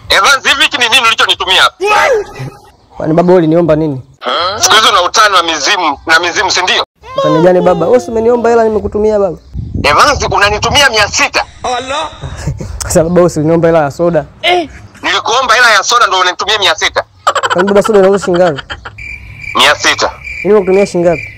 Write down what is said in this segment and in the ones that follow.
Evans, hivi ni nini ulichonitumia hapa? Kwani baba uliniomba nini? Siku hizo na utani na mizimu si ndio? Utani gani baba? Wewe umeniomba hela nimekutumia baba. Evans, unanitumia 600. Allah. Sasa baba usiniomba hela ya soda. Nilikuomba hela ya soda ndio unanitumia 600. Kwani baba soda inauzwa shilingi ngapi? 600. Nimekutumia shilingi ngapi?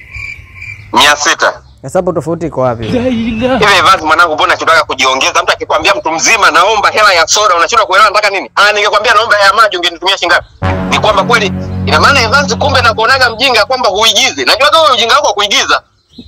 600. Sasa hapo tofauti iko wapi? Hivi Evans mwanangu, mbona unataka kujiongeza? Mtu akikwambia mtu mzima naomba hela ya soda unashindwa kuelewa nataka nini? Ningekwambia naomba ya maji ungenitumia shilingi ngapi? Ni kwamba kweli ina maana Evans kumbe na kuonaga mjinga kwamba huigizi. Najua wewe ujinga wako kuigiza.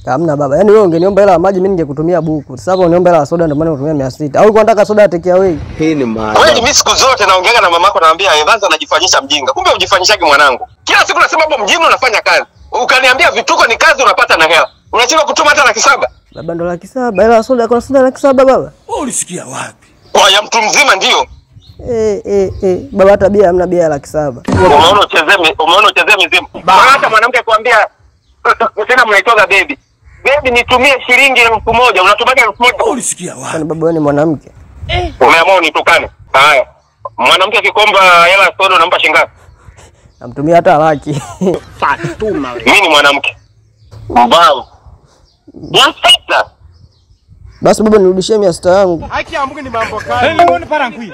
Hamna baba. Yaani wewe ungeniomba hela ya maji mimi ningekutumia buku. Sasa hapo uniomba hela ya soda ndio maana unatumia 600. Au ulikuwa unataka soda ya take away? Hii ni maana. Kweli mimi siku zote naongeaga na mamako naambia Evans anajifanyisha mjinga. Kumbe ujifanyishaje mwanangu? Kila siku nasema hapo mjinga unafanya kazi. Ukaniambia vituko ni kazi unapata na hela. Unachelewa kutuma hata 700. Baba ndo 700. Hela ya soda kwa soda 700 baba. Wewe ulisikia wapi? Kwa ya mtu mzima ndio. Baba hata bia hamna bia 700. Umeona uchezee mizimu. Hata mwanamke kuambia sina mnaitoga baby. Baby nitumie shilingi 1000. Unatumaga 1000. Wewe ulisikia wapi? Kwani baba wewe ni mwanamke? Umeamua unitukane. Haya. Mwanamke akikomba hela soda unampa shilingi ngapi? Namtumia hata laki. Fatuma wewe. Mimi ni mwanamke. Mbao. Sasa. Basi baba nirudishie 600 yangu. Haki ambuke ni mambo kali. Wewe ni parangui.